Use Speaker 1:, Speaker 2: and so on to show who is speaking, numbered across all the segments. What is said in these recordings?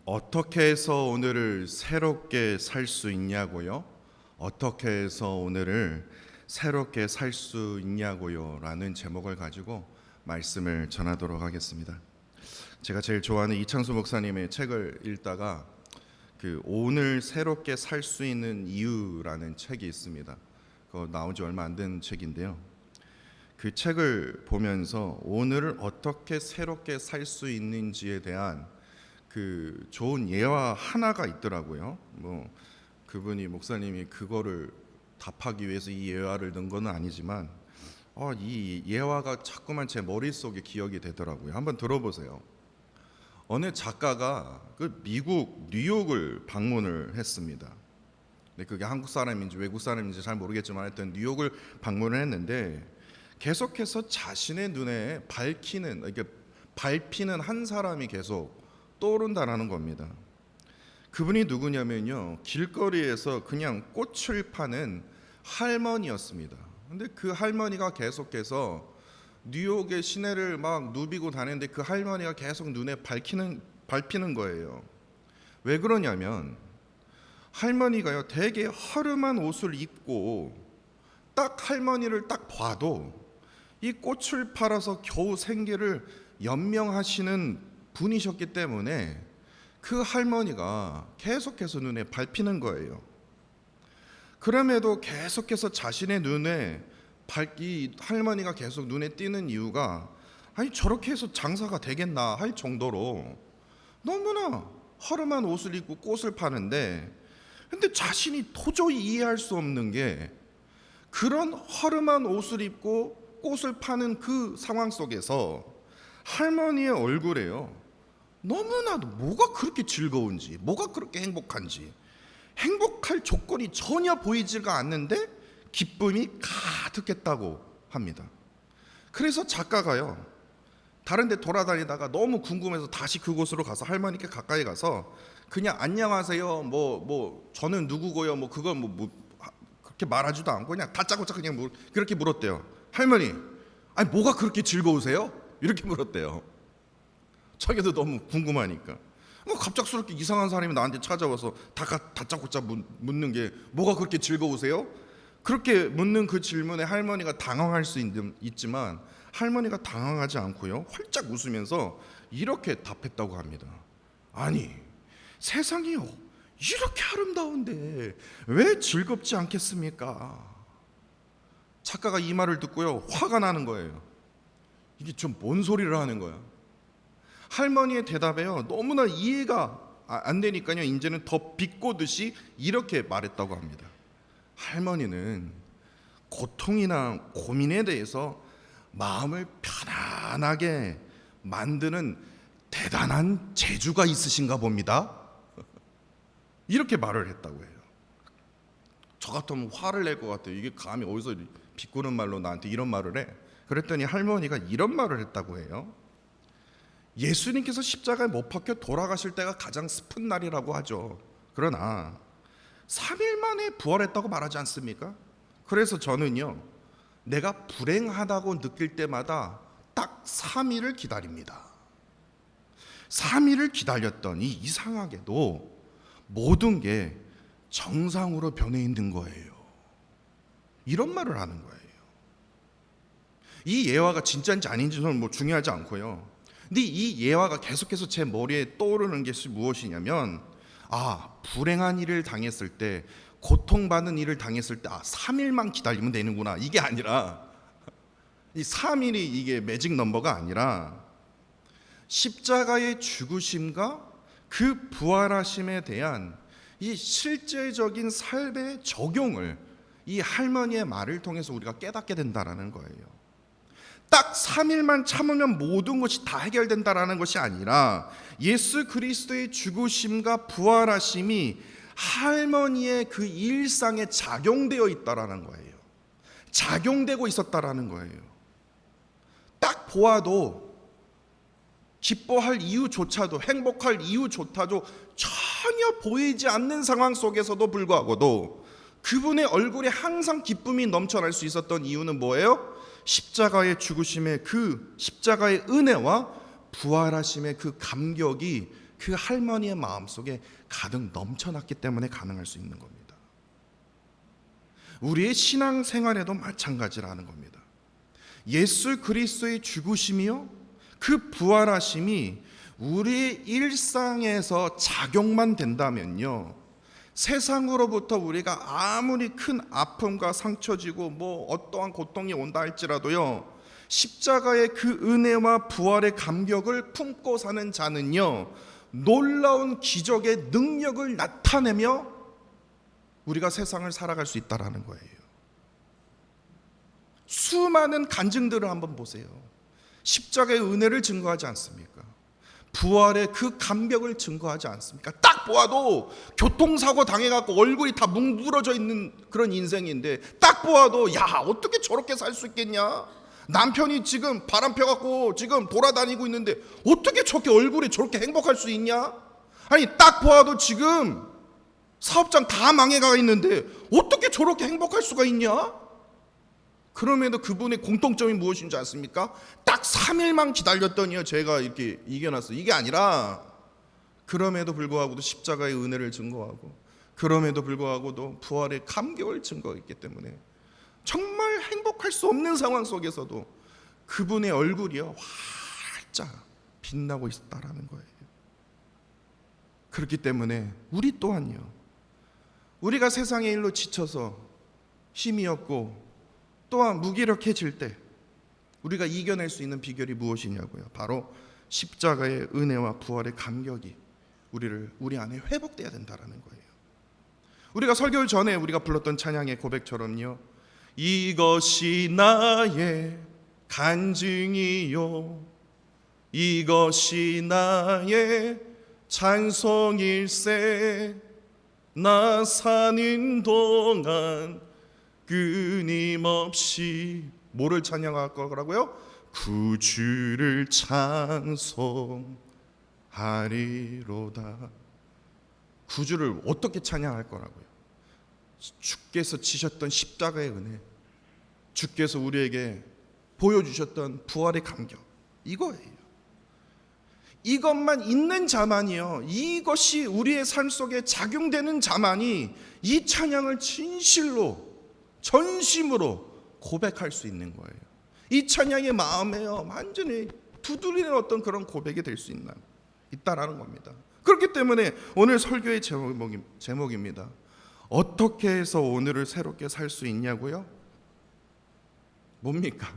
Speaker 1: 어떻게 해서 오늘을 새롭게 살 수 있냐고요? 어떻게 해서 오늘을 새롭게 살 수 있냐고요? 라는 제목을 가지고 말씀을 전하도록 하겠습니다. 제가 제일 좋아하는 이창수 목사님의 책을 읽다가 오늘 새롭게 살 수 있는 이유라는 책이 있습니다. 그거 나온 지 얼마 안 된 책인데요. 그 책을 보면서 오늘을 어떻게 새롭게 살 수 있는지에 대한 좋은 예화 하나가 있더라고요. 그분이 목사님이 그거를 답하기 위해서 이 예화를 넣은 건 아니지만 이 예화가 자꾸만 제 머릿속에 기억이 되더라고요. 한번 들어보세요. 어느 작가가 미국 뉴욕을 방문을 했습니다. 근데 그게 한국 사람인지 외국 사람인지 잘 모르겠지만 하여튼 뉴욕을 방문을 했는데 계속해서 자신의 눈에 밟히는 한 사람이 계속 떠오른다라는 겁니다. 그분이 누구냐면요, 길거리에서 그냥 꽃을 파는 할머니였습니다. 근데 그 할머니가 계속해서 뉴욕의 시내를 막 누비고 다니는데 그 할머니가 계속 눈에 밟히는 거예요. 왜 그러냐면 할머니가요 되게 허름한 옷을 입고 딱 할머니를 딱 봐도 이 꽃을 팔아서 겨우 생계를 연명하시는 분이셨기 때문에 그 할머니가 계속해서 눈에 밟히는 거예요. 그럼에도 계속해서 자신의 눈에 이 할머니가 계속 눈에 띄는 이유가 저렇게 해서 장사가 되겠나 할 정도로 너무나 허름한 옷을 입고 꽃을 파는데, 근데 자신이 도저히 이해할 수 없는 게 그런 허름한 옷을 입고 꽃을 파는 그 상황 속에서 할머니의 얼굴에요 너무나도 뭐가 그렇게 즐거운지, 뭐가 그렇게 행복한지, 행복할 조건이 전혀 보이지가 않는데 기쁨이 가득했다고 합니다. 그래서 작가가요 다른 데 돌아다니다가 너무 궁금해서 다시 그곳으로 가서 할머니께 가까이 가서 그냥 안녕하세요, 저는 누구고요, 그걸 그렇게 말하지도 않고 그냥 다짜고짜 그냥 그렇게 물었대요. 할머니, 뭐가 그렇게 즐거우세요? 이렇게 물었대요. 자기도 너무 궁금하니까. 갑작스럽게 이상한 사람이 나한테 찾아와서 다짜고짜 묻는 게 뭐가 그렇게 즐거우세요? 그렇게 묻는 그 질문에 할머니가 당황할 수 있지만 할머니가 당황하지 않고요 활짝 웃으면서 이렇게 답했다고 합니다. 아니, 세상이요 이렇게 아름다운데 왜 즐겁지 않겠습니까? 작가가 이 말을 듣고요 화가 나는 거예요. 이게 좀 뭔 소리를 하는 거야. 할머니의 대답에요 너무나 이해가 안 되니까요 이제는 더 비꼬듯이 이렇게 말했다고 합니다. 할머니는 고통이나 고민에 대해서 마음을 편안하게 만드는 대단한 재주가 있으신가 봅니다. 이렇게 말을 했다고 해요. 저 같으면 화를 낼 것 같아요. 이게 감히 어디서 비꼬는 말로 나한테 이런 말을 해. 그랬더니 할머니가 이런 말을 했다고 해요. 예수님께서 십자가에 못 박혀 돌아가실 때가 가장 슬픈 날이라고 하죠. 그러나 3일 만에 부활했다고 말하지 않습니까? 그래서 저는요 내가 불행하다고 느낄 때마다 딱 3일을 기다립니다. 3일을 기다렸더니 이상하게도 모든 게 정상으로 변해 있는 거예요. 이런 말을 하는 거예요. 이 예화가 진짜인지 아닌지는 중요하지 않고요. 근데 이 예화가 계속해서 제 머리에 떠오르는 것이 무엇이냐면 불행한 일을 당했을 때, 고통받는 일을 당했을 때 3일만 기다리면 되는구나, 이게 아니라 이 3일이 이게 매직 넘버가 아니라 십자가의 죽으심과 그 부활하심에 대한 이 실제적인 삶의 적용을 이 할머니의 말을 통해서 우리가 깨닫게 된다라는 거예요. 딱 3일만 참으면 모든 것이 다 해결된다라는 것이 아니라 예수 그리스도의 죽으심과 부활하심이 할머니의 그 일상에 작용되어 있다라는 거예요. 작용되고 있었다라는 거예요. 딱 보아도 기뻐할 이유조차도, 행복할 이유조차도 전혀 보이지 않는 상황 속에서도 불구하고도 그분의 얼굴에 항상 기쁨이 넘쳐날 수 있었던 이유는 뭐예요? 십자가의 죽으심의 그 십자가의 은혜와 부활하심의 그 감격이 그 할머니의 마음속에 가득 넘쳐났기 때문에 가능할 수 있는 겁니다. 우리의 신앙생활에도 마찬가지라는 겁니다. 예수 그리스도의 죽으심이요, 그 부활하심이 우리 일상에서 작용만 된다면요, 세상으로부터 우리가 아무리 큰 아픔과 상처지고 어떠한 고통이 온다 할지라도요, 십자가의 그 은혜와 부활의 감격을 품고 사는 자는요, 놀라운 기적의 능력을 나타내며 우리가 세상을 살아갈 수 있다라는 거예요. 수많은 간증들을 한번 보세요. 십자가의 은혜를 증거하지 않습니까? 부활의 그 감격을 증거하지 않습니까? 딱 보아도 교통사고 당해갖고 얼굴이 다 뭉그러져 있는 그런 인생인데, 딱 보아도 야, 어떻게 저렇게 살 수 있겠냐? 남편이 지금 바람 펴갖고 지금 돌아다니고 있는데 어떻게 저렇게 얼굴이 저렇게 행복할 수 있냐? 아니, 딱 보아도 지금 사업장 다 망해가 있는데 어떻게 저렇게 행복할 수가 있냐? 그럼에도 그분의 공통점이 무엇인지 아십니까? 딱 3일만 기다렸더니요, 제가 이렇게 이겨놨어요. 이게 아니라, 그럼에도 불구하고도 십자가의 은혜를 증거하고, 그럼에도 불구하고도 부활의 감격을 증거했기 때문에 정말 행복할 수 없는 상황 속에서도 그분의 얼굴이요, 활짝 빛나고 있었다라는 거예요. 그렇기 때문에 우리 또한요, 우리가 세상의 일로 지쳐서 힘이 없고 또한 무기력해질 때 우리가 이겨낼 수 있는 비결이 무엇이냐고요? 바로 십자가의 은혜와 부활의 감격이 우리 안에 회복돼야 된다라는 거예요. 우리가 설교 전에 우리가 불렀던 찬양의 고백처럼요, 이것이 나의 간증이요, 이것이 나의 찬송일세, 나 사는 동안 끊임없이 뭐를 찬양할 거라고요? 구주를 찬송하리로다. 구주를 어떻게 찬양할 거라고요? 주께서 지셨던 십자가의 은혜, 주께서 우리에게 보여주셨던 부활의 감격, 이거예요. 이것만 있는 자만이요, 이것이 우리의 삶 속에 작용되는 자만이 이 찬양을 진실로 전심으로 고백할 수 있는 거예요. 이 찬양의 마음에요, 완전히 두드리는 어떤 그런 고백이 될 수 있다라는 겁니다. 그렇기 때문에 오늘 설교의 제목입니다. 어떻게 해서 오늘을 새롭게 살 수 있냐고요? 뭡니까?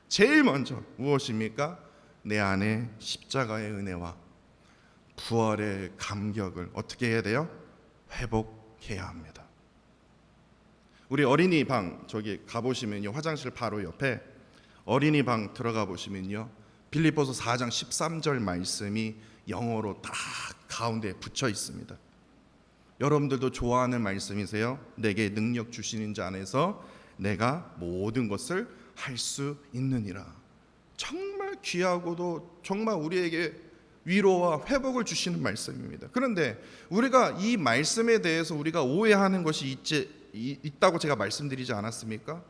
Speaker 1: 제일 먼저 무엇입니까? 내 안에 십자가의 은혜와 부활의 감격을 어떻게 해야 돼요? 회복해야 합니다. 우리 어린이 방 저기 가보시면요, 화장실 바로 옆에 어린이 방 들어가 보시면요, 빌립보서 4장 13절 말씀이 영어로 딱 가운데 붙여 있습니다. 여러분들도 좋아하는 말씀이세요. 내게 능력 주시는 자 안에서 내가 모든 것을 할 수 있느니라. 정말 귀하고도 정말 우리에게 위로와 회복을 주시는 말씀입니다. 그런데 우리가 이 말씀에 대해서 우리가 오해하는 것이 있다고 제가 말씀드리지 않았습니까?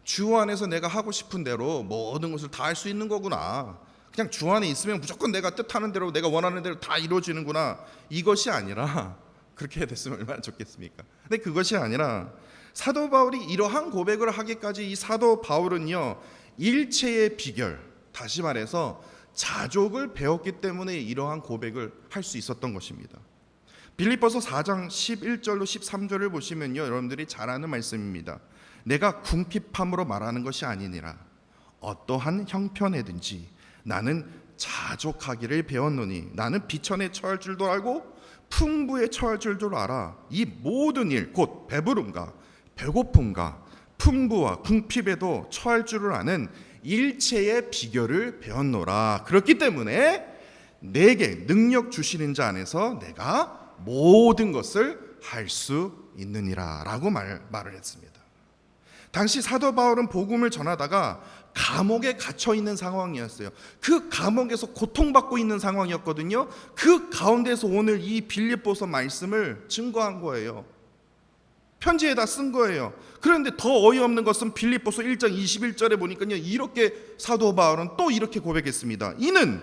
Speaker 1: 주 안에서 내가 하고 싶은 대로 모든 것을 다 할 수 있는 거구나, 그냥 주 안에 있으면 무조건 내가 뜻하는 대로 내가 원하는 대로 다 이루어지는구나, 이것이 아니라, 그렇게 됐으면 얼마나 좋겠습니까? 근데 그것이 아니라 사도 바울이 이러한 고백을 하기까지 이 사도 바울은요, 일체의 비결, 다시 말해서 자족을 배웠기 때문에 이러한 고백을 할 수 있었던 것입니다. 빌립보서 4장 11절로 13절을 보시면요, 여러분들이 잘 아는 말씀입니다. 내가 궁핍함으로 말하는 것이 아니니라. 어떠한 형편에든지 나는 자족하기를 배웠노니, 나는 비천에 처할 줄도 알고 풍부에 처할 줄도 알아. 이 모든 일, 곧 배부름과 배고픔과 풍부와 궁핍에도 처할 줄을 아는 일체의 비결을 배웠노라. 그렇기 때문에 내게 능력 주시는 자 안에서 내가 모든 것을 할 수 있느니라 라고 말을 했습니다. 당시 사도 바울은 복음을 전하다가 감옥에 갇혀 있는 상황이었어요. 그 감옥에서 고통받고 있는 상황이었거든요. 그 가운데서 오늘 이 빌립보서 말씀을 증거한 거예요. 편지에다 쓴 거예요. 그런데 더 어이없는 것은 빌립보서 1장 21절에 보니까요, 이렇게 사도 바울은 또 이렇게 고백했습니다. 이는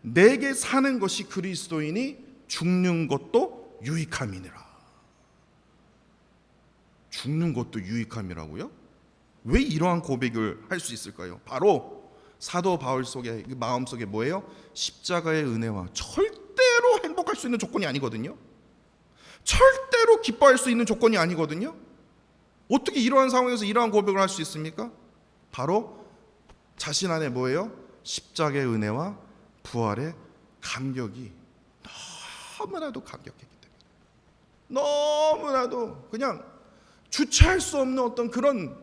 Speaker 1: 내게 사는 것이 그리스도이니 죽는 것도 유익함이니라. 죽는 것도 유익함이라고요? 왜 이러한 고백을 할 수 있을까요? 바로 사도 바울 속에 마음속에 뭐예요? 십자가의 은혜와 절대로 행복할 수 있는 조건이 아니거든요. 절대로 기뻐할 수 있는 조건이 아니거든요. 어떻게 이러한 상황에서 이러한 고백을 할 수 있습니까? 바로 자신 안에 뭐예요? 십자가의 은혜와 부활의 감격이 너무나도 감격했기 때문에, 너무나도 그냥 주체할 수 없는 어떤 그런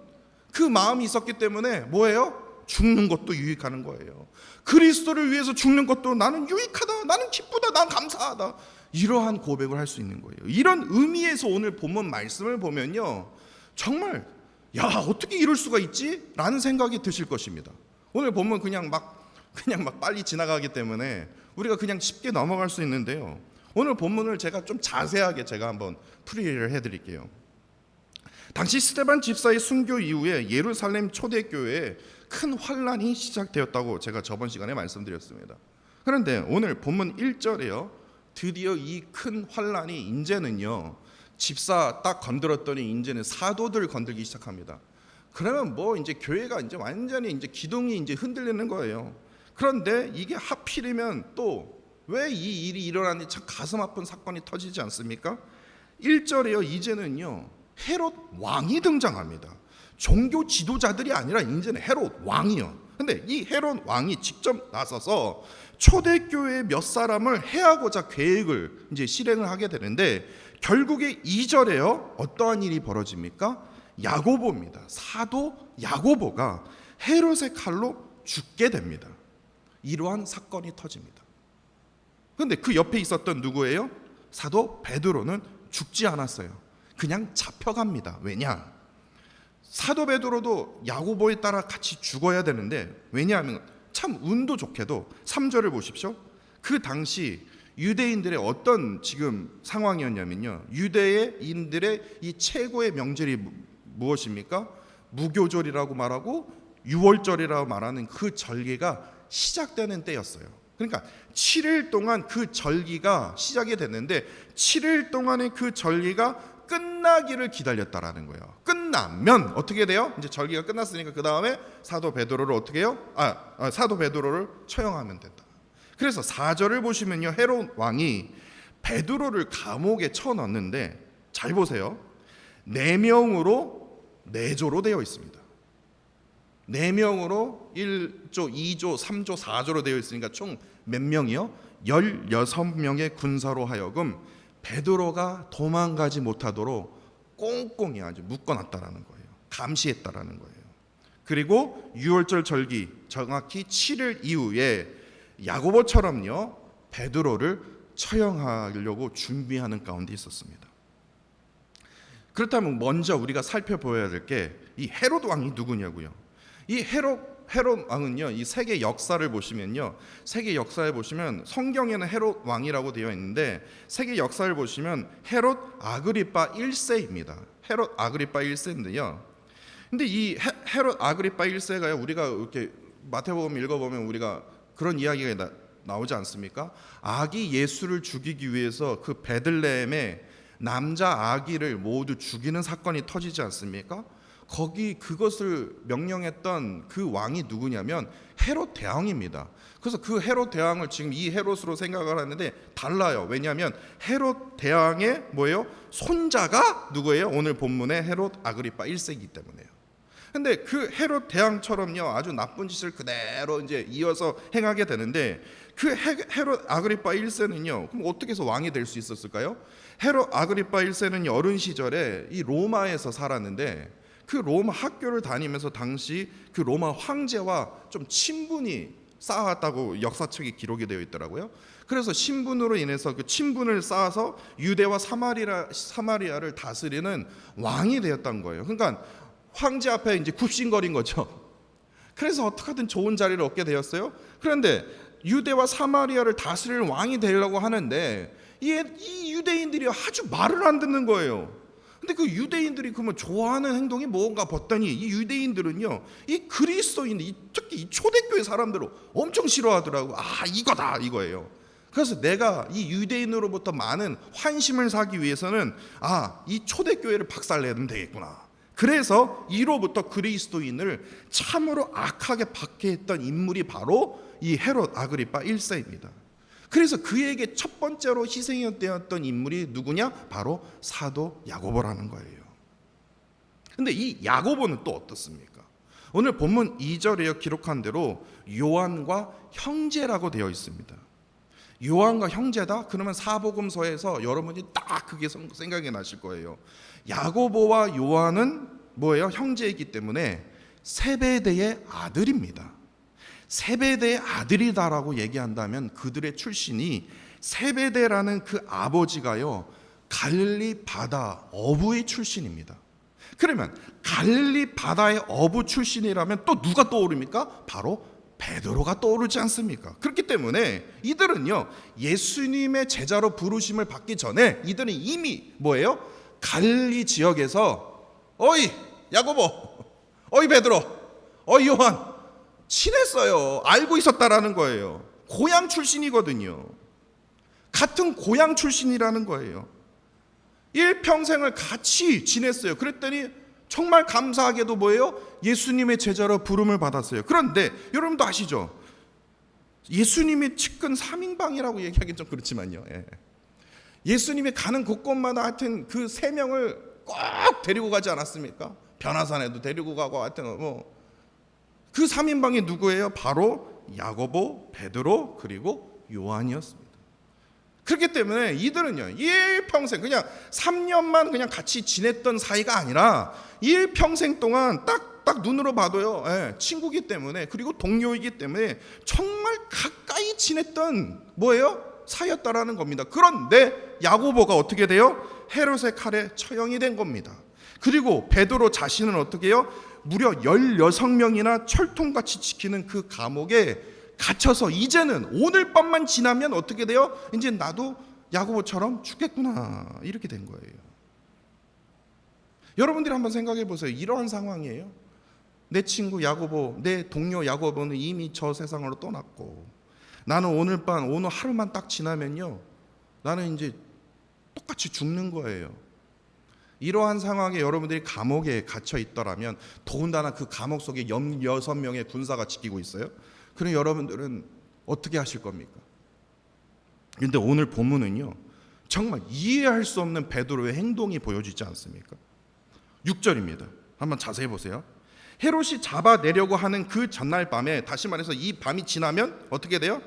Speaker 1: 그 마음이 있었기 때문에 뭐예요? 죽는 것도 유익하는 거예요. 그리스도를 위해서 죽는 것도 나는 유익하다, 나는 기쁘다, 난 감사하다, 이러한 고백을 할 수 있는 거예요. 이런 의미에서 오늘 본문 말씀을 보면요, 정말 야, 어떻게 이럴 수가 있지? 라는 생각이 드실 것입니다. 오늘 본문 그냥 막 빨리 지나가기 때문에 우리가 그냥 쉽게 넘어갈 수 있는데요, 오늘 본문을 제가 좀 자세하게 제가 한번 풀이를 해드릴게요. 당시 스데반 집사의 순교 이후에 예루살렘 초대교회에 큰 환란이 시작되었다고 제가 저번 시간에 말씀드렸습니다. 그런데 오늘 본문 1절에요, 드디어 이 큰 환란이 이제는요, 집사 딱 건드렸더니 이제는 사도들 건들기 시작합니다. 그러면 뭐 이제 교회가 이제 완전히 이제 기둥이 이제 흔들리는 거예요. 그런데 이게 하필이면 또 왜 이 일이 일어나는지 참 가슴 아픈 사건이 터지지 않습니까? 1절에요, 이제는요 헤롯 왕이 등장합니다. 종교 지도자들이 아니라 이제는 헤롯 왕이요. 근데 이 헤롯 왕이 직접 나서서 초대교회 몇 사람을 해하고자 계획을 이제 실행을 하게 되는데, 결국에 2절에요 어떠한 일이 벌어집니까? 야고보입니다. 사도 야고보가 헤롯의 칼로 죽게 됩니다. 이러한 사건이 터집니다. 그런데 그 옆에 있었던 누구예요? 사도 베드로는 죽지 않았어요. 그냥 잡혀갑니다. 왜냐? 사도 베드로도 야고보에 따라 같이 죽어야 되는데, 왜냐하면 참 운도 좋게도 3절을 보십시오. 그 당시 유대인들의 어떤 지금 상황이었냐면요, 유대인들의 이 최고의 명절이 무엇입니까? 무교절이라고 말하고 유월절이라고 말하는 그 절기가 시작되는 때였어요. 그러니까 7일 동안 그 절기가 시작이 됐는데 7일 동안의 그 절기가 끝나기를 기다렸다라는 거예요. 끝나면 어떻게 돼요? 이제 절기가 끝났으니까 그 다음에 사도 베드로를 어떻게 해요? 사도 베드로를 처형하면 된다. 그래서 4절을 보시면요, 헤롯 왕이 베드로를 감옥에 쳐넣는데, 잘 보세요, 4명으로 4조로 되어 있습니다. 4명으로 1조, 2조, 3조, 4조로 되어 있으니까 총 몇 명이요? 16명의 군사로 하여금 베드로가 도망가지 못하도록 꽁꽁이 아주 묶어놨다라는 거예요. 감시했다라는 거예요. 그리고 유월절 절기 정확히 7일 이후에 야고보처럼요 베드로를 처형하려고 준비하는 가운데 있었습니다. 그렇다면 먼저 우리가 살펴보아야 될 게 이 헤롯 왕이 누구냐고요. 이 헤롯 왕은요, 이 세계 역사를 보시면요, 세계 역사에 보시면 성경에는 헤롯 왕이라고 되어 있는데 세계 역사를 보시면 헤롯 아그리파 1세입니다. 헤롯 아그리파 1세인데요. 근데 이 헤롯 아그리파 1세가요, 우리가 이렇게 마태복음 읽어보면 우리가 그런 이야기가 나오지 않습니까? 아기 예수를 죽이기 위해서 그 베들레헴에 남자 아기를 모두 죽이는 사건이 터지지 않습니까? 거기 그것을 명령했던 그 왕이 누구냐면 헤롯 대왕입니다. 그래서 그 헤롯 대왕을 지금 이 헤롯으로 생각을 하는데 달라요. 왜냐하면 헤롯 대왕의 뭐예요? 손자가 누구예요? 오늘 본문의 헤롯 아그리파 1세이기 때문에요. 근데 그 헤롯 대왕처럼요 아주 나쁜 짓을 그대로 이제 이어서 행하게 되는데, 그 헤롯 아그리파 1세는요 그럼 어떻게 해서 왕이 될 수 있었을까요? 헤롯 아그리파 1세는 어린 시절에 이 로마에서 살았는데, 그 로마 학교를 다니면서 당시 그 로마 황제와 좀 친분이 쌓았다고 역사책에 기록이 되어 있더라고요. 그래서 신분으로 인해서 그 친분을 쌓아서 유대와 사마리아를 다스리는 왕이 되었던 거예요. 그러니까 황제 앞에 이제 굽신거린 거죠. 그래서 어떻게든 좋은 자리를 얻게 되었어요. 그런데 유대와 사마리아를 다스릴 왕이 되려고 하는데 이 유대인들이 아주 말을 안 듣는 거예요. 근데 그 유대인들이 그러면 좋아하는 행동이 뭔가 봤더니 이 유대인들은요, 이 그리스도인, 특히 이 초대교회 사람들을 엄청 싫어하더라고. 아, 이거다 이거예요. 그래서 내가 이 유대인으로부터 많은 환심을 사기 위해서는 이 초대교회를 박살내면 되겠구나. 그래서 이로부터 그리스도인을 참으로 악하게 박해했던 인물이 바로 이 헤롯 아그리파 1세입니다. 그래서 그에게 첫 번째로 희생되었던 인물이 누구냐? 바로 사도 야고보라는 거예요. 근데 이 야고보는 또 어떻습니까? 오늘 본문 2절에 기록한 대로 요한과 형제라고 되어 있습니다. 요한과 형제다? 그러면 사복음서에서 여러분이 딱 그게 생각이 나실 거예요. 야고보와 요한은 뭐예요? 형제이기 때문에 세베대의 아들입니다. 세베대의 아들이다라고 얘기한다면 그들의 출신이 세베대라는 그 아버지가요, 갈릴리 바다 어부의 출신입니다. 그러면 갈릴리 바다의 어부 출신이라면 또 누가 떠오릅니까? 바로 베드로가 떠오르지 않습니까? 그렇기 때문에 이들은요, 예수님의 제자로 부르심을 받기 전에 이들은 이미 뭐예요? 갈릴리 지역에서 어이 야고보, 어이 베드로, 어이 요한 친했어요. 알고 있었다라는 거예요. 고향 출신이거든요. 같은 고향 출신이라는 거예요. 일평생을 같이 지냈어요. 그랬더니 정말 감사하게도 뭐예요? 예수님의 제자로 부름을 받았어요. 그런데 여러분도 아시죠? 예수님이 측근 3인방이라고 얘기하기 좀 그렇지만요. 예수님이 가는 곳곳마다 하여튼 그 3명을 꼭 데리고 가지 않았습니까? 변화산에도 데리고 가고 하여튼 그 3인방이 누구예요? 바로 야고보, 베드로, 그리고 요한이었습니다. 그렇기 때문에 이들은요, 일평생 그냥 3년만 그냥 같이 지냈던 사이가 아니라 일평생 동안 딱 눈으로 봐도요, 친구이기 때문에, 그리고 동료이기 때문에 정말 가까이 지냈던 뭐예요? 사이였다라는 겁니다. 그런데 야고보가 어떻게 돼요? 헤롯의 칼에 처형이 된 겁니다. 그리고 베드로 자신은 어떻게 해요? 무려 16명이나 철통같이 지키는 그 감옥에 갇혀서 이제는 오늘 밤만 지나면 어떻게 돼요? 이제 나도 야고보처럼 죽겠구나, 이렇게 된 거예요. 여러분들이 한번 생각해 보세요. 이러한 상황이에요. 내 친구 야고보, 내 동료 야고보는 이미 저 세상으로 떠났고, 나는 오늘 하루만 딱 지나면요, 나는 이제 똑같이 죽는 거예요. 이러한 상황에 여러분들이 감옥에 갇혀 있더라면, 더군다나 그 감옥 속에 16명의 군사가 지키고 있어요. 그럼 여러분들은 어떻게 하실 겁니까? 그런데 오늘 본문은요, 정말 이해할 수 없는 베드로의 행동이 보여지지 않습니까? 6절입니다. 한번 자세히 보세요. 헤롯이 잡아내려고 하는 그 전날 밤에, 다시 말해서 이 밤이 지나면 어떻게 돼요?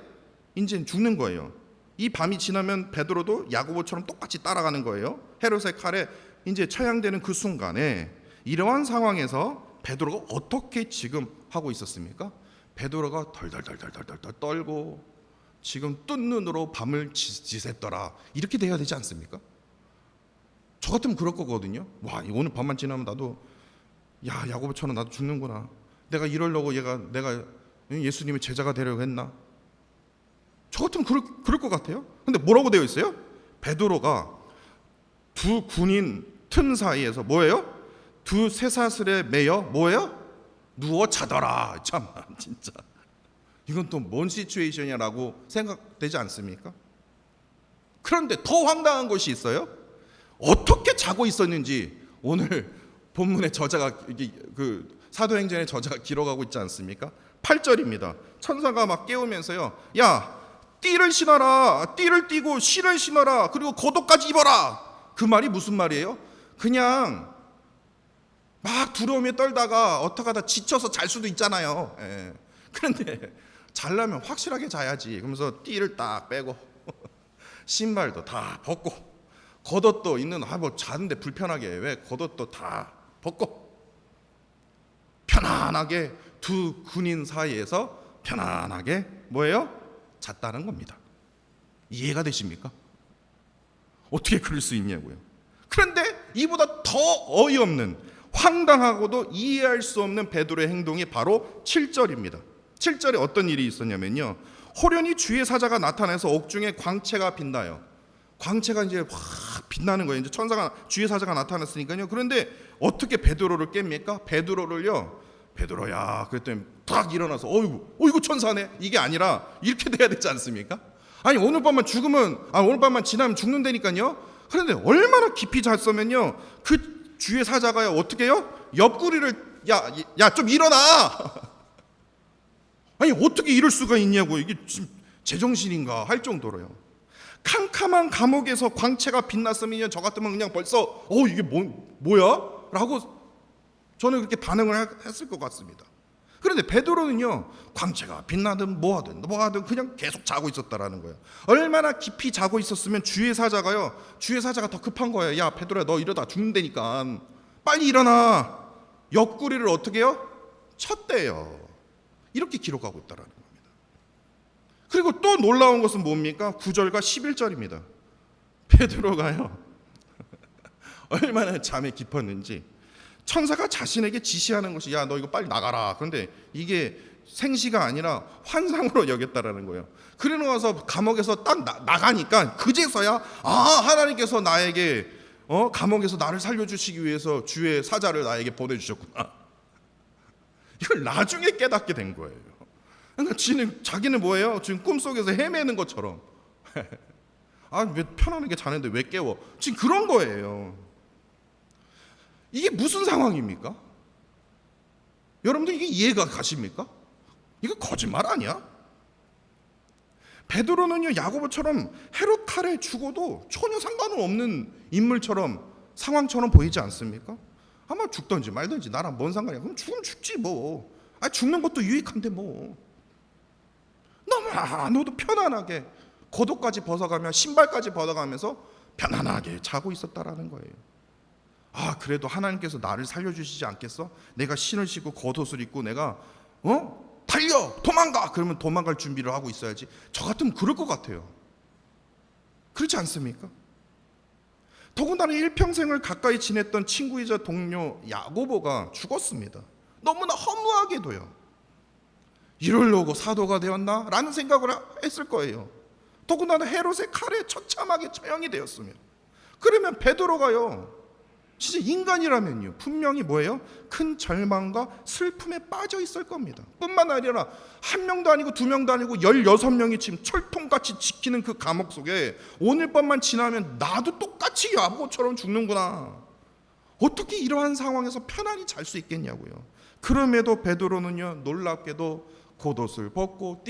Speaker 1: 이제 죽는 거예요. 이 밤이 지나면 베드로도 야고보처럼 똑같이 따라가는 거예요. 헤롯의 칼에 이제 처형되는 그 순간에 이러한 상황에서 베드로가 어떻게 지금 하고 있었습니까? 베드로가 덜덜덜덜덜 떨고 지금 뜬 눈으로 밤을 지샜더라, 이렇게 돼야 되지 않습니까? 저 같으면 그럴 거거든요. 와, 오늘 밤만 지나면 나도 야고보처럼 나도 죽는구나. 내가 이러려고 내가 예수님의 제자가 되려고 했나? 저 같으면 그럴 것 같아요. 근데 뭐라고 되어 있어요? 베드로가 두 군인 틈 사이에서 뭐예요? 두 쇠사슬에 매여 뭐예요? 누워 자더라. 참, 진짜 이건 또 뭔 시츄에이션이라고 생각되지 않습니까? 그런데 더 황당한 것이 있어요. 어떻게 자고 있었는지 오늘 본문의 저자가, 그 사도행전의 저자가 기록하고 있지 않습니까? 8절입니다. 천사가 막 깨우면서요, 야, 띠를 신어라, 띠를 띠고 실을 신어라, 그리고 겉옷까지 입어라. 그 말이 무슨 말이에요? 그냥 막 두려움에 떨다가 어떡하다 지쳐서 잘 수도 있잖아요. 그런데 자려면 확실하게 자야지. 그러면서 띠를 딱 빼고 신발도 다 벗고 겉옷도 있는, 뭐 자는데 불편하게 왜 겉옷도 다 벗고 편안하게 두 군인 사이에서 편안하게 뭐예요? 잤다는 겁니다. 이해가 되십니까? 어떻게 그럴 수 있냐고요. 그런데 이보다 더 어이없는, 황당하고도 이해할 수 없는 베드로의 행동이 바로 7절입니다. 7절에 어떤 일이 있었냐면요, 호련히 주의 사자가 나타나서 옥중에 광채가 빛나요. 광채가 이제 확 빛나는 거예요. 이제 천사가 주의 사자가 나타났으니까요. 그런데 어떻게 베드로를 깹니까? 베드로를요. 베드로야 그랬더니 딱 일어나서 어이구 천사네. 이게 아니라 이렇게 돼야 되지 않습니까? 아니 오늘 밤만 지나면 죽는다니까요. 그런데 얼마나 깊이 잤으면요. 그 주의 사자가요 어떻게 해요? 옆구리를 야 좀 일어나. 아니 어떻게 이럴 수가 있냐고. 이게 지금 제정신인가 할 정도로요. 캄캄한 감옥에서 광채가 빛났으면요 저 같으면 그냥 벌써 이게 뭐야? 라고 저는 그렇게 반응을 했을 것 같습니다. 그런데 베드로는요 광채가 빛나든 뭐하든 그냥 계속 자고 있었다라는 거예요. 얼마나 깊이 자고 있었으면 주의 사자가 더 급한 거예요. 야 베드로야 너 이러다 죽는다니까 빨리 일어나. 옆구리를 어떻게 해요? 쳤대요. 이렇게 기록하고 있다라는 겁니다. 그리고 또 놀라운 것은 뭡니까? 9절과 11절입니다. 베드로가요 얼마나 잠에 깊었는지 천사가 자신에게 지시하는 것이 야 너 이거 빨리 나가라. 그런데 이게 생시가 아니라 환상으로 여겼다라는 거예요. 그러고 나서 감옥에서 딱 나가니까 그제서야 하나님께서 나에게 감옥에서 나를 살려주시기 위해서 주의 사자를 나에게 보내주셨구나. 이걸 나중에 깨닫게 된 거예요. 그러니까 자기는 뭐예요? 지금 꿈속에서 헤매는 것처럼 왜 편안하게 자는데 왜 깨워? 지금 그런 거예요. 이게 무슨 상황입니까? 여러분들 이게 이해가 가십니까? 이거 거짓말 아니야? 베드로는요 야고보처럼 헤롯 칼에 죽어도 전혀 상관은 없는 인물처럼 상황처럼 보이지 않습니까? 아마 죽든지 말든지 나랑 뭔 상관이야. 그럼 죽으면 죽지 뭐. 죽는 것도 유익한데 뭐. 너도 편안하게 겉옷까지 벗어가며 신발까지 벗어가면서 편안하게 자고 있었다라는 거예요. 그래도 하나님께서 나를 살려주시지 않겠어? 내가 신을 신고 겉옷을 입고 내가 달려 도망가. 그러면 도망갈 준비를 하고 있어야지. 저 같으면 그럴 것 같아요. 그렇지 않습니까? 더군다나 일평생을 가까이 지냈던 친구이자 동료 야고보가 죽었습니다. 너무나 허무하게도요. 이러려고 사도가 되었나? 라는 생각을 했을 거예요. 더군다나 헤롯의 칼에 처참하게 처형이 되었으며 그러면 베드로가요 진짜 인간이라면요 분명히 뭐예요? 큰 절망과 슬픔에 빠져 있을 겁니다. 뿐만 아니라 한 명도 아니고 두 명도 아니고 16명이 지금 철통같이 지키는 그 감옥 속에 오늘 밤만 지나면 나도 똑같이 야고보처럼 죽는구나. 어떻게 이러한 상황에서 편안히 잘 수 있겠냐고요. 그럼에도 베드로는요 놀랍게도 겉옷을 벗고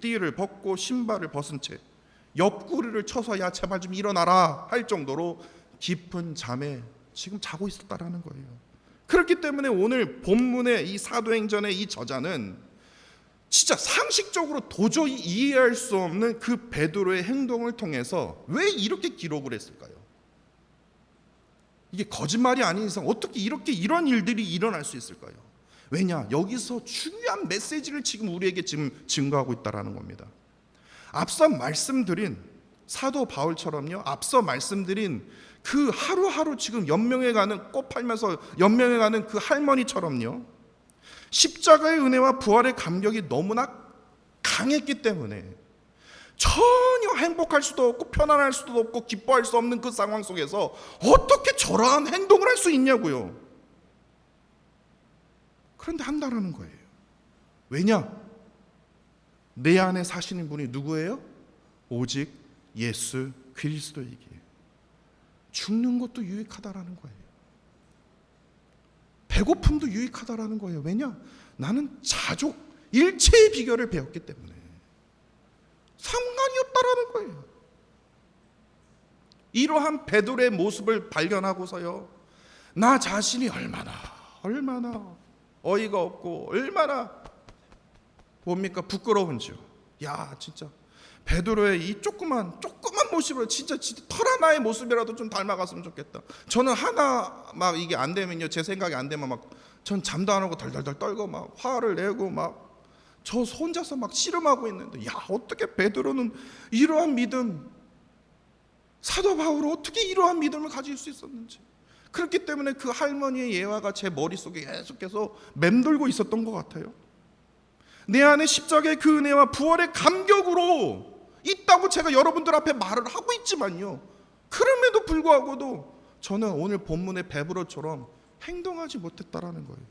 Speaker 1: 띠를 벗고 신발을 벗은 채 옆구리를 쳐서 야 제발 좀 일어나라 할 정도로 깊은 잠에 지금 자고 있었다라는 거예요. 그렇기 때문에 오늘 본문의 이 사도행전의 이 저자는 진짜 상식적으로 도저히 이해할 수 없는 그 베드로의 행동을 통해서 왜 이렇게 기록을 했을까요? 이게 거짓말이 아닌 이상 어떻게 이런 일들이 일어날 수 있을까요? 왜냐? 여기서 중요한 메시지를 지금 우리에게 지금 증거하고 있다라는 겁니다. 앞서 말씀드린 사도 바울처럼요. 앞서 말씀드린 그 하루하루 지금 연명해가는 꽃 팔면서 연명해가는 그 할머니처럼요. 십자가의 은혜와 부활의 감격이 너무나 강했기 때문에 전혀 행복할 수도 없고 편안할 수도 없고 기뻐할 수 없는 그 상황 속에서 어떻게 저러한 행동을 할 수 있냐고요. 그런데 한다라는 거예요. 왜냐? 내 안에 사시는 분이 누구예요? 오직 예수 그리스도이기에 죽는 것도 유익하다라는 거예요. 배고픔도 유익하다라는 거예요. 왜냐? 나는 자족, 일체의 비결을 배웠기 때문에 상관이 없다라는 거예요. 이러한 베드로의 모습을 발견하고서요 나 자신이 얼마나 어이가 없고 얼마나 뭡니까 부끄러운지요. 야 진짜 베드로의 이 조그만 모습으로 진짜 털 하나의 모습이라도 좀 닮아갔으면 좋겠다. 저는 하나 막 이게 안 되면요 제 생각이 안 되면 막 전 잠도 안 오고 덜덜덜 떨고 막 화를 내고 막 저 혼자서 막 씨름하고 있는데 야 어떻게 베드로는 이러한 믿음, 사도 바울은 어떻게 이러한 믿음을 가질 수 있었는지. 그렇기 때문에 그 할머니의 예화가 제 머릿속에 계속해서 맴돌고 있었던 것 같아요. 내 안에 십자가의 그 은혜와 부활의 감격으로 있다고 제가 여러분들 앞에 말을 하고 있지만요 그럼에도 불구하고도 저는 오늘 본문의 베드로처럼 행동하지 못했다라는 거예요.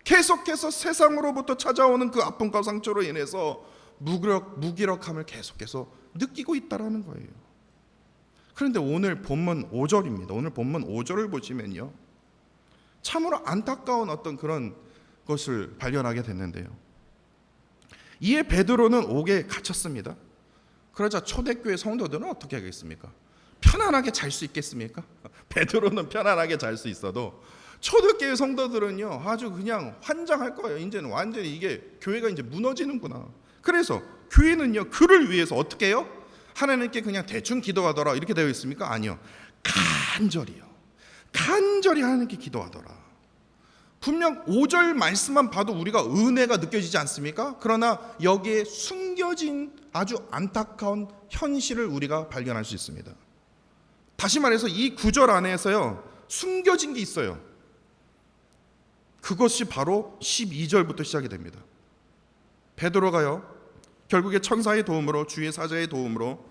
Speaker 1: 계속해서 세상으로부터 찾아오는 그 아픔과 상처로 인해서 무기력함을 계속해서 느끼고 있다라는 거예요. 그런데 오늘 본문 5절입니다. 오늘 본문 5절을 보시면요, 참으로 안타까운 어떤 그런 것을 발견하게 됐는데요. 이에 베드로는 옥에 갇혔습니다. 그러자 초대교회 성도들은 어떻게 하겠습니까? 편안하게 잘 수 있겠습니까? 베드로는 편안하게 잘 수 있어도 초대교회 성도들은요, 아주 그냥 환장할 거예요. 이제는 완전히 이게 교회가 이제 무너지는구나. 그래서 교회는요, 그를 위해서 어떻게 해요? 하나님께 그냥 대충 기도하더라 이렇게 되어 있습니까? 아니요, 간절히 하나님께 기도하더라. 분명 5절 말씀만 봐도 우리가 은혜가 느껴지지 않습니까? 그러나 여기에 숨겨진 아주 안타까운 현실을 우리가 발견할 수 있습니다. 다시 말해서 이 9절 안에서요, 숨겨진 게 있어요. 그것이 바로 12절부터 시작이 됩니다. 베드로가요, 결국에 천사의 도움으로, 주의 사자의 도움으로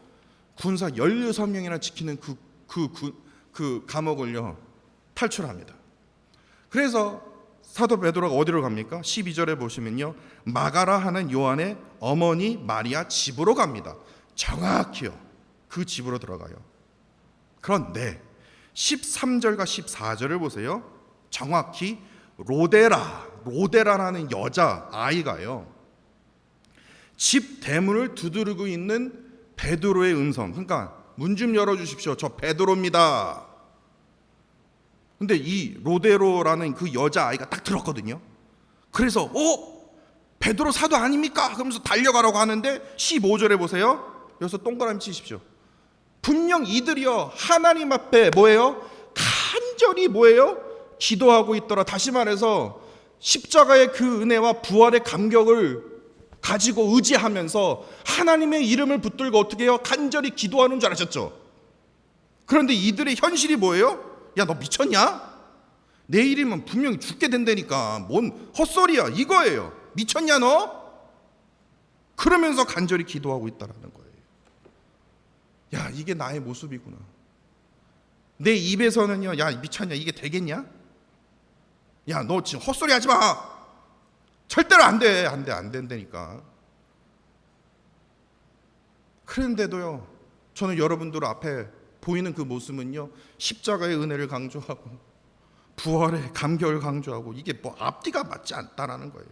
Speaker 1: 군사 16명이나 지키는 그 감옥을요 탈출합니다. 그래서 사도 베드로가 어디로 갑니까? 12절에 보시면요, 마가라 하는 요한의 어머니 마리아 집으로 갑니다. 정확히요, 그 집으로 들어가요. 그런데 13절과 14절을 보세요. 정확히 로데라라는 여자 아이가요, 집 대문을 두드리고 있는 베드로의 음성, 그러니까 문 좀 열어주십시오, 저 베드로입니다. 근데 이 로데로라는 그 여자아이가 딱 들었거든요. 그래서 베드로 사도 아닙니까? 그러면서 달려가라고 하는데 15절에 보세요. 여기서 동그라미 치십시오. 분명 이들이요, 하나님 앞에 뭐예요? 간절히 뭐예요? 기도하고 있더라. 다시 말해서 십자가의 그 은혜와 부활의 감격을 가지고 의지하면서 하나님의 이름을 붙들고 어떻게 해요? 간절히 기도하는 줄 아셨죠? 그런데 이들의 현실이 뭐예요? 야, 너 미쳤냐? 내일이면 분명히 죽게 된다니까 뭔 헛소리야 이거예요. 미쳤냐 너? 그러면서 간절히 기도하고 있다는 거예요. 야, 이게 나의 모습이구나. 내 입에서는요, 야 미쳤냐, 이게 되겠냐? 야, 너 지금 헛소리 하지 마. 절대로 안 된다니까. 그런데도요, 저는 여러분들 앞에 보이는 그 모습은요, 십자가의 은혜를 강조하고 부활의 감격을 강조하고 이게 뭐 앞뒤가 맞지 않다라는 거예요.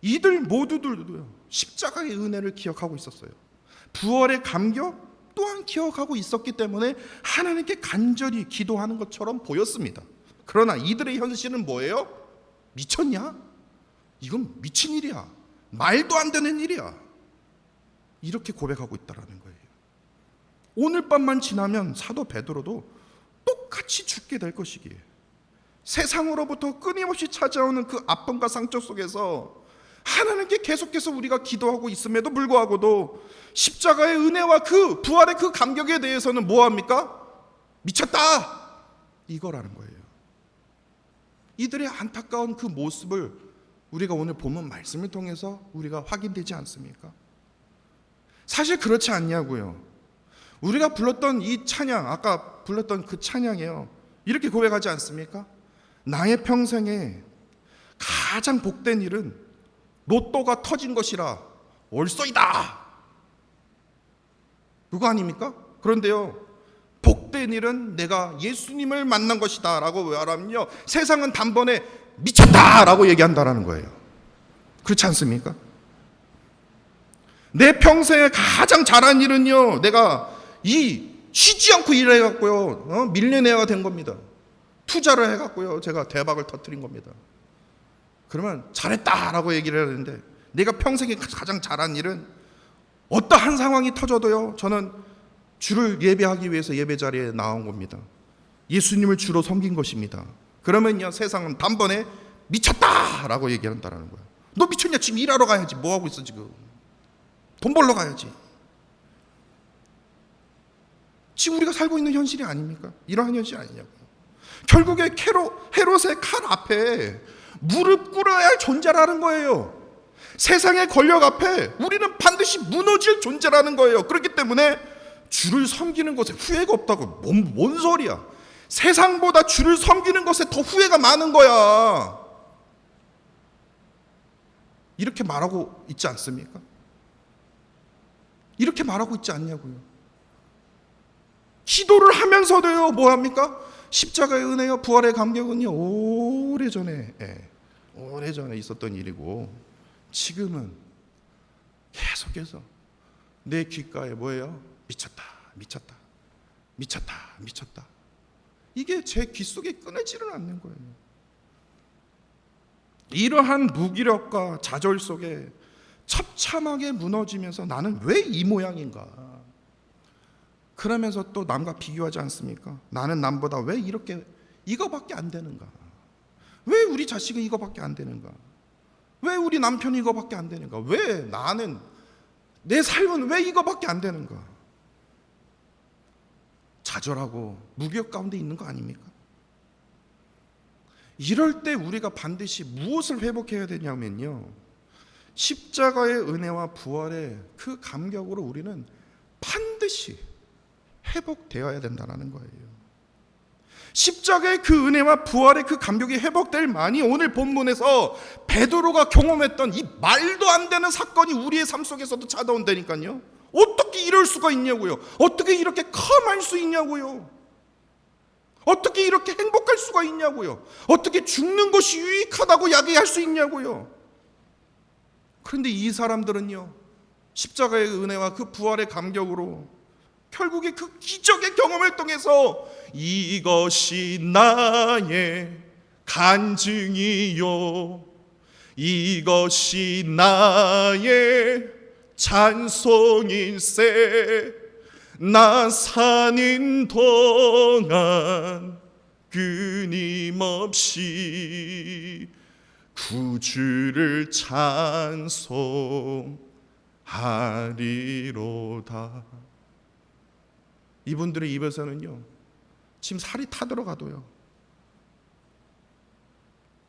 Speaker 1: 이들 모두들도요, 십자가의 은혜를 기억하고 있었어요. 부활의 감격 또한 기억하고 있었기 때문에 하나님께 간절히 기도하는 것처럼 보였습니다. 그러나 이들의 현실은 뭐예요? 미쳤냐? 이건 미친 일이야. 말도 안 되는 일이야. 이렇게 고백하고 있다라는 거예요. 오늘 밤만 지나면 사도 베드로도 똑같이 죽게 될 것이기에 세상으로부터 끊임없이 찾아오는 그 아픔과 상처 속에서 하나님께 계속해서 우리가 기도하고 있음에도 불구하고도 십자가의 은혜와 그 부활의 그 감격에 대해서는 뭐합니까? 미쳤다! 이거라는 거예요. 이들의 안타까운 그 모습을 우리가 오늘 본문 말씀을 통해서 우리가 확인되지 않습니까? 사실 그렇지 않냐고요. 우리가 불렀던 이 찬양, 아까 불렀던 그 찬양이요, 이렇게 고백하지 않습니까? 나의 평생에 가장 복된 일은 로또가 터진 것이라 올소이다. 그거 아닙니까? 그런데요, 복된 일은 내가 예수님을 만난 것이다 라고 말하면요, 세상은 단번에 미쳤다 라고 얘기한다라는 거예요. 그렇지 않습니까? 내 평생에 가장 잘한 일은요, 내가 쉬지 않고 일해갖고요, 밀리언어가 된 겁니다. 투자를 해갖고요, 제가 대박을 터뜨린 겁니다. 그러면 잘했다라고 얘기를 해야 되는데, 내가 평생에 가장 잘한 일은 어떠한 상황이 터져도요, 저는 주를 예배하기 위해서 예배 자리에 나온 겁니다. 예수님을 주로 섬긴 것입니다. 그러면요, 세상은 단번에 미쳤다라고 얘기한다라는 거예요. 너 미쳤냐? 지금 일하러 가야지. 뭐 하고 있어 지금? 돈 벌러 가야지. 지금 우리가 살고 있는 현실이 아닙니까? 이러한 현실 아니냐고요. 결국에 헤롯의 칼 앞에 무릎 꿇어야 할 존재라는 거예요. 세상의 권력 앞에 우리는 반드시 무너질 존재라는 거예요. 그렇기 때문에 주를 섬기는 것에 후회가 없다고 뭔 소리야? 세상보다 주를 섬기는 것에 더 후회가 많은 거야. 이렇게 말하고 있지 않습니까? 이렇게 말하고 있지 않냐고요. 기도를 하면서도요, 뭐 합니까? 십자가의 은혜와 부활의 감격은요, 오래전에 있었던 일이고, 지금은 계속해서 내 귓가에 뭐예요? 미쳤다, 미쳤다, 미쳤다, 미쳤다. 이게 제 귀 속에 끊어지를 않는 거예요. 이러한 무기력과 좌절 속에 처참하게 무너지면서 나는 왜 이 모양인가? 그러면서 또 남과 비교하지 않습니까? 나는 남보다 왜 이거밖에 안 되는가? 왜 우리 자식은 이거밖에 안 되는가? 왜 우리 남편이 이거밖에 안 되는가? 왜 나는 내 삶은 왜 이거밖에 안 되는가? 좌절하고 무기력 가운데 있는 거 아닙니까? 이럴 때 우리가 반드시 무엇을 회복해야 되냐면요, 십자가의 은혜와 부활의 그 감격으로 우리는 반드시 회복되어야 된다는 거예요. 십자가의 그 은혜와 부활의 그 감격이 회복될 만이 오늘 본문에서 베드로가 경험했던 이 말도 안 되는 사건이 우리의 삶 속에서도 찾아온다니까요. 어떻게 이럴 수가 있냐고요. 어떻게 이렇게 컴할 수 있냐고요. 어떻게 이렇게 행복할 수가 있냐고요. 어떻게 죽는 것이 유익하다고 야기할 수 있냐고요. 그런데 이 사람들은요, 십자가의 은혜와 그 부활의 감격으로 결국에 그 기적의 경험을 통해서 이것이 나의 간증이요, 이것이 나의 찬송일세, 나 사는 동안 끊임없이 구주를 찬송하리로다. 이분들의 입에서는요, 지금 살이 타들어가도요,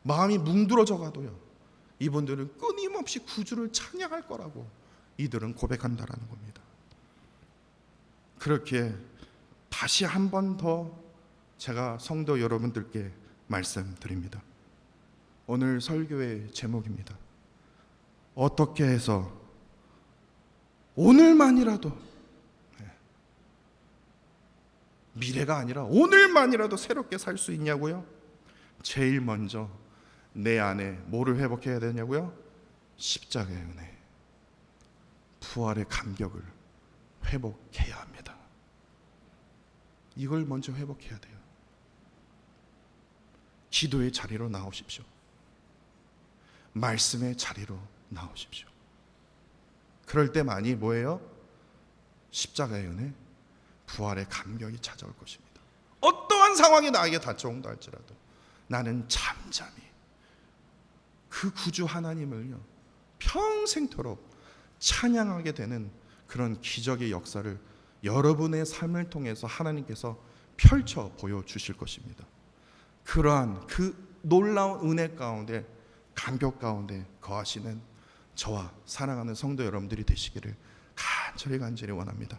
Speaker 1: 마음이 뭉들어져 가도요, 이분들은 끊임없이 구주를 찬양할 거라고 이들은 고백한다라는 겁니다. 그렇게 다시 한 번 더 제가 성도 여러분들께 말씀드립니다. 오늘 설교의 제목입니다. 어떻게 해서 오늘만이라도, 미래가 아니라 오늘만이라도 새롭게 살 수 있냐고요? 제일 먼저 내 안에 뭐를 회복해야 되냐고요? 십자가의 은혜, 부활의 감격을 회복해야 합니다. 이걸 먼저 회복해야 돼요. 기도의 자리로 나오십시오. 말씀의 자리로 나오십시오. 그럴 때만이 뭐예요? 십자가의 은혜, 부활의 감격이 찾아올 것입니다. 어떠한 상황이 나에게 닥쳐온다 할지라도 나는 잠잠히 그 구주 하나님을요, 평생토록 찬양하게 되는 그런 기적의 역사를 여러분의 삶을 통해서 하나님께서 펼쳐 보여주실 것입니다. 그러한 그 놀라운 은혜 가운데, 감격 가운데 거하시는 저와 사랑하는 성도 여러분들이 되시기를 간절히 원합니다.